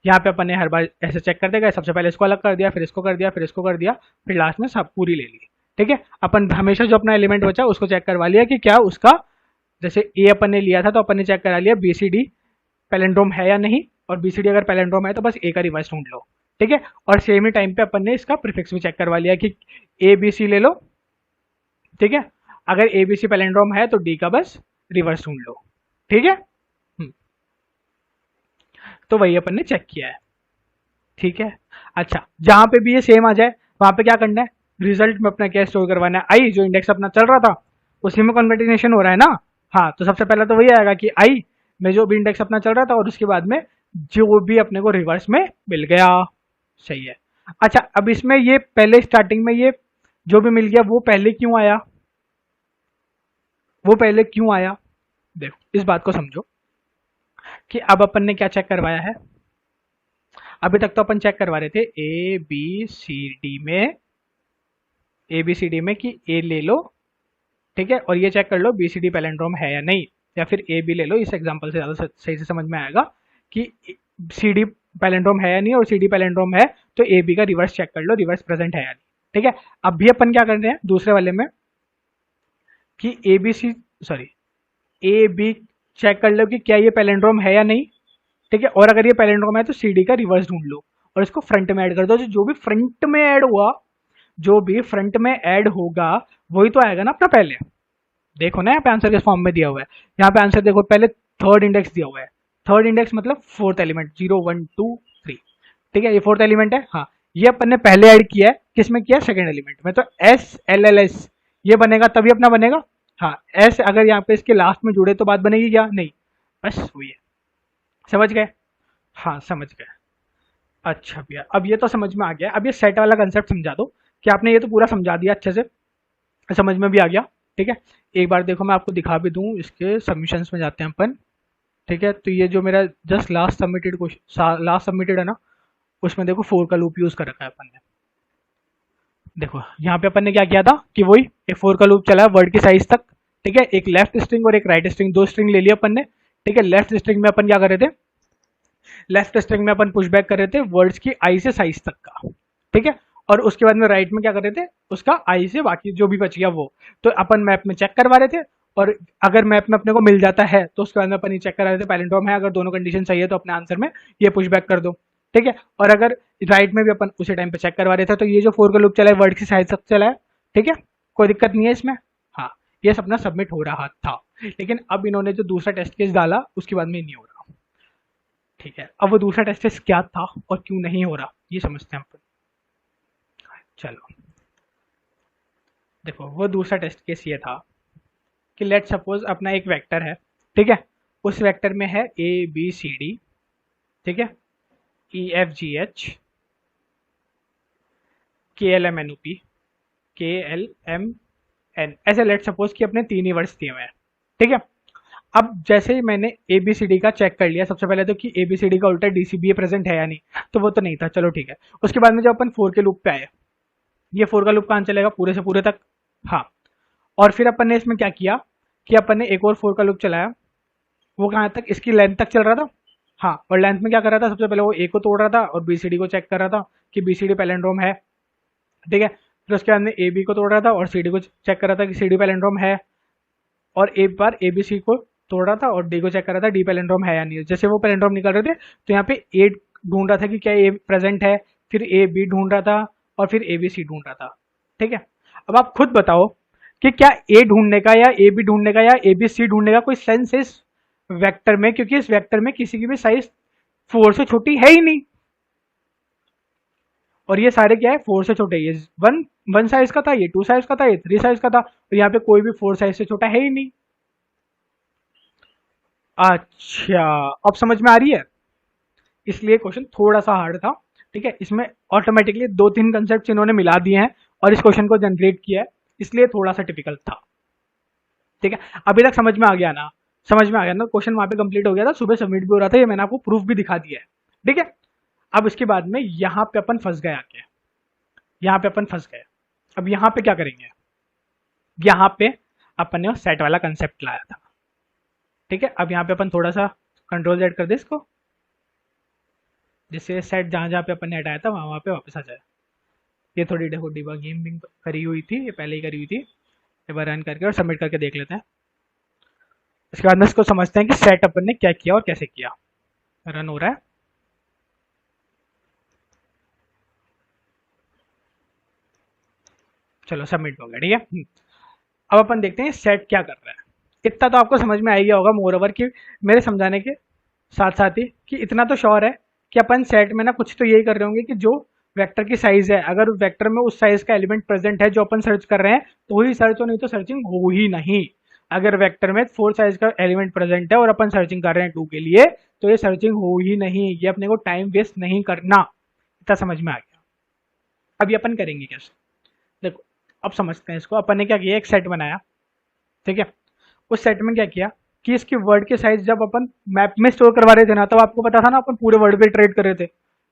यहाँ पे अपन ने हर बार ऐसे चेक करते गए, सबसे पहले इसको अलग कर दिया, फिर इसको कर दिया, फिर इसको कर दिया, फिर लास्ट में सब पूरी ले ली, ठीक है। अपन हमेशा जो अपना एलिमेंट बचा उसको चेक करवा लिया कि क्या उसका, जैसे ए अपन ने लिया था तो अपन ने चेक करा लिया बीसीडी पैलेंड्रोम है या नहीं, और बीसीडी अगर पैलेंड्रोम है तो बस ए का रिवर्स ढूंढ लो, ठीक है। और सेम ही टाइम पे अपन ने इसका प्रीफिक्स भी चेक करवा लिया कि ए बी सी ले लो, ठीक है। अगर ए बी सी पैलेंड्रोम है तो डी का बस रिवर्स ढूंढ लो, ठीक है। तो वही अपन ने चेक किया है, ठीक है। अच्छा, जहां पे भी ये सेम आ जाए वहां पे क्या करना है, रिजल्ट में अपना क्या स्टोर करवाना है, आई जो इंडेक्स अपना चल रहा था उसी में कॉन्केटिनेशन हो रहा है ना। हाँ, तो सबसे पहले तो वही आएगा कि आई में जो भी इंडेक्स अपना चल रहा था, और उसके बाद में जो भी अपने को रिवर्स में मिल गया, सही है। अच्छा, अब इसमें ये पहले स्टार्टिंग में ये जो भी मिल गया वो पहले क्यों आया, वो पहले क्यों आया, देखो इस बात को समझो कि अब अपन ने क्या चेक करवाया है। अभी तक तो अपन चेक करवा रहे थे ए बी सी डी में, ए बी सी डी में कि ए ले लो, ठीक है, और ये चेक कर लो बी सी डी पैलेंड्रोम है या नहीं, या फिर ए बी ले लो। इस एग्जांपल से ज़्यादा सही से समझ में आएगा कि सी डी पैलेंड्रोम है या नहीं, और सी डी पैलेंड्रोम है तो ए बी का रिवर्स चेक कर लो, रिवर्स प्रेजेंट है या नहीं, ठीक है। अब भी अपन क्या कर रहे हैं दूसरे वाले में कि A B C, sorry, A B check कर लो कि क्या ये पैलेंड्रोम है या नहीं, ठीक है। और अगर ये पैलेंड्रोम है तो सी डी का रिवर्स ढूंढ लो और इसको फ्रंट में ऐड कर दो, जो भी फ्रंट में ऐड हुआ, जो भी फ्रंट में ऐड होगा वही तो आएगा ना अपना पहले। देखो ना यहाँ पे आंसर किस फॉर्म में दिया हुआ है, यहाँ पे आंसर देखो पहले थर्ड इंडेक्स दिया हुआ है, थर्ड इंडेक्स मतलब फोर्थ एलिमेंट 0 1 2 3, ठीक है, ये फोर्थ एलिमेंट है। हाँ, ये अपन ने पहले ऐड किया है, किसमें किया, सेकंड एलिमेंट में, तो एस एल एल एस ये बनेगा तभी अपना बनेगा। हाँ, एस अगर यहाँ पे इसके लास्ट में जुड़े तो बात बनेगी क्या, नहीं, बस वही है, समझ गए। हाँ समझ गए। अच्छा भैया, अब ये तो समझ में आ गया, अब ये सेट वाला कंसेप्ट समझा दो कि आपने ये तो पूरा समझा दिया अच्छे से, समझ में भी आ गया, ठीक है। एक बार देखो मैं आपको दिखा भी दूं, इसके सबमिशंस में जाते हैं अपन, ठीक है। तो ये जो मेरा just last submitted question, last submitted है ना, उसमें देखो फोर का लूप यूज कर रखा है अपन ने। देखो यहाँ पे अपन ने क्या किया था कि वही एक फोर का लूप चला है वर्ड की साइज तक, ठीक है। एक लेफ्ट स्ट्रिंग और एक राइट स्ट्रिंग, दो स्ट्रिंग ले लिया अपन ने, ठीक है। लेफ्ट स्ट्रिंग में अपन क्या कर रहे थे, लेफ्ट स्ट्रिंग में अपन पुश बैक कर रहे थे वर्ड्स की आई से साइज तक का, ठीक है। और उसके बाद में राइट में क्या कर रहे थे, उसका आई से बाकी जो भी बच गया वो, तो अपन मैप में चेक करवा रहे थे। और अगर मैप में अपने को मिल जाता है तो उसके बाद में अपन ये चेक करा रहे थे पैलेंड्रोम है, अगर दोनों कंडीशन सही है तो अपने आंसर में ये पुश बैक कर दो, ठीक है। और अगर राइट में भी अपन उसी टाइम पे चेक करवा रहे थे, तो ये जो फोर का लूप चला है वर्ड की साइज तक चला है, ठीक है, कोई दिक्कत नहीं है इसमें। हाँ, ये अपना सबमिट हो रहा था, लेकिन अब इन्होंने जो दूसरा टेस्ट केस डाला उसके बाद में नहीं हो रहा, ठीक है। अब वो दूसरा टेस्ट केस क्या था और क्यों नहीं हो रहा ये समझते हैं अपन। चलो देखो, वो दूसरा टेस्ट केस ये था कि लेट सपोज अपना एक वेक्टर है, ठीक है। उस वेक्टर में है ए बी सी डी, ठीक है, E F G H, K L M N O P, K L M N, ऐसे लेट सपोज कि अपने तीन ही वर्ड्स दिए हुए हैं, ठीक है। अब जैसे ही मैंने ABCD का चेक कर लिया सबसे पहले तो कि ABCD का उल्टा DCBA प्रेजेंट है या नहीं, तो वो तो नहीं था, चलो ठीक है। उसके बाद में जब अपन 4 के लूप पे आए, ये 4 का लूप कहाँ चलेगा, पूरे से पूरे तक। हाँ, और फिर अपन ने इसमें क्या किया कि अपन ने एक और 4 का लूप चलाया, वो कहाँ तक, इसकी लेंथ तक चल रहा था। हाँ, और लेंथ में क्या कर रहा था, सबसे पहले वो A को तोड़ रहा था और BCD को चेक कर रहा था कि BCD पैलिंड्रोम है, ठीक है। फिर उसके बाद में AB को तोड़ रहा था और CD को चेक कर रहा था कि CD पैलिंड्रोम है, और एक बार ABC को तोड़ रहा था और D को चेक कर रहा था D पैलिंड्रोम है या नहीं। जैसे वो पैलिंड्रोम निकल रहे थे तो यहाँ पे A ढूंढ रहा था कि क्या A प्रेजेंट है, फिर AB ढूंढ रहा था और फिर ABC ढूंढ रहा था, ठीक है। अब आप खुद बताओ कि क्या A ढूंढने का या AB ढूंढने का या ABC ढूंढने का कोई सेंस है इस वेक्टर में, क्योंकि इस वेक्टर में किसी की भी साइज 4 से छोटी है ही नहीं, और ये सारे क्या है 4 से छोटे, ये वन साइज का था, ये 2 साइज का था, ये 3 साइज का था, और यहाँ पे कोई भी 4 साइज से छोटा है ही नहीं। अच्छा, अब समझ में आ रही है, इसलिए क्वेश्चन थोड़ा सा हार्ड था, ठीक है। इसमें ऑटोमेटिकली 2-3 कंसेप्ट इन्होंने मिला दिए हैं और इस क्वेश्चन को जनरेट किया है, इसलिए थोड़ा सा टिपिकल था, ठीक है। अभी तक समझ में आ गया ना, समझ में आ गया ना, क्वेश्चन वहां पे कंप्लीट हो गया था, सुबह सबमिट भी हो रहा था, ये मैंने आपको प्रूफ भी दिखा दिया है, ठीक है। अब इसके बाद में यहाँ पे अपन फंस गए आके, यहाँ पे अपन फंस गए। अब यहाँ पे क्या करेंगे, यहाँ पे अपन ने सेट वाला कंसेप्ट लाया था, ठीक है। अब यहाँ पे अपन थोड़ा सा कंट्रोल Z कर दे इसको, जिससे सेट जहाँ जहाँ पे अपन ने हटाया था वहाँ वहाँ पे वापस आ जाए। ये थोड़ी देखो डिबगिंग करी हुई थी, ये पहले ही करी हुई थी, एक बार रन करके और सबमिट करके देख लेते हैं। इसके बाद में इसको समझते हैं कि सेट अपन ने क्या किया और कैसे किया। रन हो रहा है, चलो सबमिट हो गया, ठीक है। अब अपन देखते हैं सेट क्या कर रहा है। इतना तो आपको समझ में आ गया होगा मोर ओवर कि मेरे समझाने के साथ साथ ही कि इतना तो श्योर है कि अपन सेट में ना कुछ तो यही कर रहे होंगे कि जो वेक्टर की साइज है, अगर वेक्टर में उस साइज का एलिमेंट प्रेजेंट है जो अपन सर्च कर रहे हैं तो ही सर्च हो, नहीं तो सर्चिंग हो ही नहीं। अगर वेक्टर में 4 साइज का एलिमेंट प्रेजेंट है और अपन सर्चिंग कर रहे हैं 2 के लिए, तो ये सर्चिंग हो ही नहीं, ये अपने को टाइम वेस्ट नहीं करना। इतना समझ में आ गया। अभी अपन करेंगे कैसे, देखो अब समझते हैं इसको। अपन ने क्या किया, एक सेट बनाया, ठीक है। उस सेट में क्या किया कि इसकी वर्ड के साइज जब अपन मैप में स्टोर करवा रहे थे ना, तब आपको पता था ना अपन पूरे वर्ड पे ट्रेड कर रहे थे,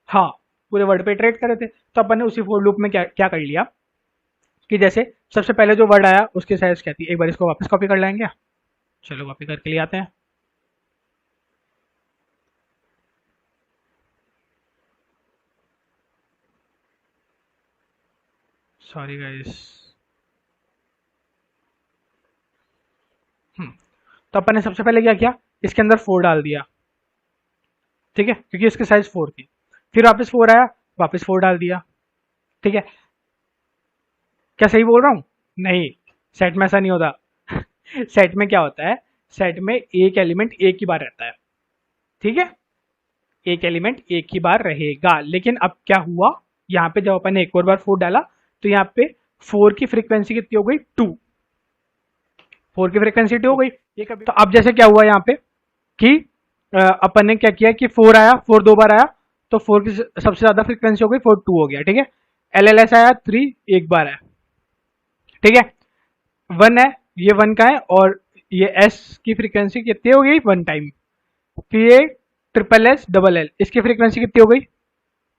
हाँ पूरे वर्ड पे ट्रेड कर रहे थे। तो अपन ने उसी फॉर लूप में क्या क्या कर लिया कि जैसे सबसे पहले जो वर्ड आया उसकी साइज क्या थी, एक बार इसको वापस कॉपी कर लाएंगे, चलो कॉपी करके ले आते हैं। Sorry guys. तो अपन ने सबसे पहले क्या किया, इसके अंदर 4 डाल दिया, ठीक है, क्योंकि इसकी साइज 4 थी। फिर वापस 4 आया, वापस 4 डाल दिया, ठीक है। क्या सही बोल रहा हूँ, नहीं, सेट में ऐसा नहीं होता। सेट में क्या होता है, सेट में एक एलिमेंट एक ही बार रहता है, ठीक है, एक एलिमेंट एक ही बार रहेगा। लेकिन अब क्या हुआ, यहाँ पे जब अपन ने एक और बार 4 डाला तो यहाँ पे 4 की फ्रीक्वेंसी कितनी हो गई, 2। 4 की फ्रीक्वेंसी 2 हो गई, ये कभी तो अब जैसे क्या हुआ यहाँ पे कि अपन ने क्या किया कि 4 आया, 4 2 बार आया, तो 4 की सबसे ज्यादा फ्रीक्वेंसी हो गई, 4 2 हो गया, ठीक है। LLS आया 3 एक बार है, ठीक है। 1 है, ये 1 का है, और ये S की फ्रीक्वेंसी कितनी हो गई, 1 टाइम। फिर ये ट्रिपल एस डबल एल, इसकी फ्रीक्वेंसी कितनी हो गई,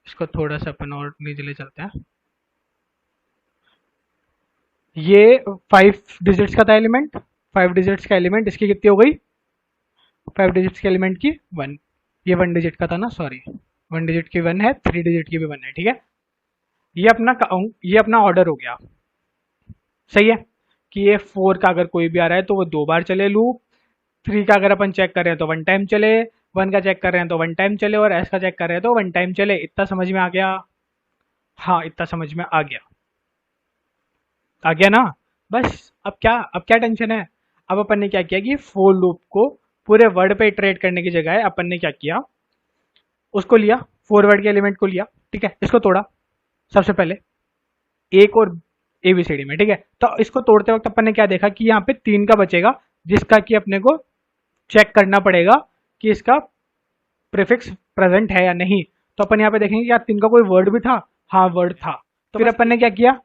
इसको थोड़ा सा अपन और नीचे ले चलते हैं। ये 5 डिजिट्स का था एलिमेंट, 5 डिजिट्स का एलिमेंट, इसकी कितनी हो गई, 5 डिजिट्स के एलिमेंट की 1। ये 1 डिजिट का था ना, सॉरी, 1 डिजिट की 1 है, 3 डिजिट की भी 1 है, ठीक है। ये अपना ऑर्डर हो गया, सही है, कि ये 4 का अगर कोई भी आ रहा है तो वो 2 बार चले लूप, 3 का अगर अपन चेक कर रहे हैं तो 1 टाइम चले, 1 का चेक कर रहे हैं तो 1 टाइम चले, और एस का चेक कर रहे हैं तो 1 टाइम चले। इतना समझ में आ गया, हाँ इतना समझ में आ गया, आ गया ना। बस अब क्या टेंशन है। अब अपन ने क्या किया कि फोर लूप को पूरे वर्ड पे इटरेट करने की जगह अपन ने क्या किया, उसको लिया, फॉरवर्ड के एलिमेंट को लिया, ठीक है, इसको तोड़ा सबसे पहले एक और ABCD में, ठीक है। तो इसको तोड़ते वक्त अपन ने क्या देखा कि यहाँ पे 3 का बचेगा, जिसका कि अपने को चेक करना पड़ेगा कि इसका प्रीफिक्स प्रेजेंट है या नहीं। तो अपन यहाँ पे देखेंगे कि यार 3 का कोई वर्ड भी था, हाँ वर्ड था। तो फिर अपन ने क्या किया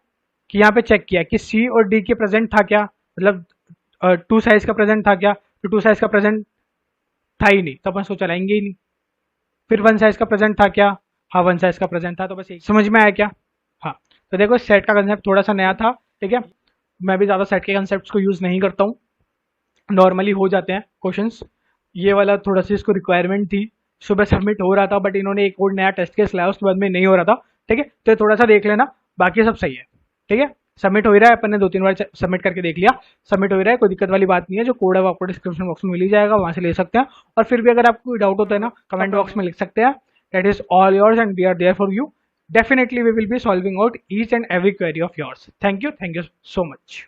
कि यहाँ पे चेक किया कि C और D के प्रेजेंट था क्या, मतलब टू साइज का प्रेजेंट था क्या, तो टू साइज का प्रेजेंट था ही नहीं, तो अपन उसको चलाएंगे ही नहीं। फिर वन साइज का प्रेजेंट था क्या, हाँ वन साइज का प्रेजेंट था, तो बस यही समझ में आया क्या। हाँ, तो देखो सेट का कंसेप्ट थोड़ा सा नया था, ठीक है। मैं भी ज़्यादा सेट के कंसेप्ट को यूज़ नहीं करता हूँ, नॉर्मली हो जाते हैं क्वेश्चंस। ये वाला थोड़ा सी इसको रिक्वायरमेंट थी, सुबह सबमिट हो रहा था, बट इन्होंने एक और नया टेस्ट केस लाया, उसके बाद में नहीं हो रहा था, ठीक है। तो ये थोड़ा सा देख लेना, बाकी सब सही है, ठीक है। सबमिट हो ही रहा है, अपन ने 2-3 बार सबमिट करके देख लिया, सबमिट हो ही रहा है, कोई दिक्कत वाली बात नहीं है। जो कोड है वो आपको डिस्क्रिप्शन बॉक्स में मिल ही जाएगा, वहां से ले सकते हैं। और फिर भी अगर आपको कोई डाउट होता है ना, कमेंट बॉक्स में लिख सकते हैं। That is all yours and we are there for you. Definitely we will be solving out each and every query of yours. Thank you so much.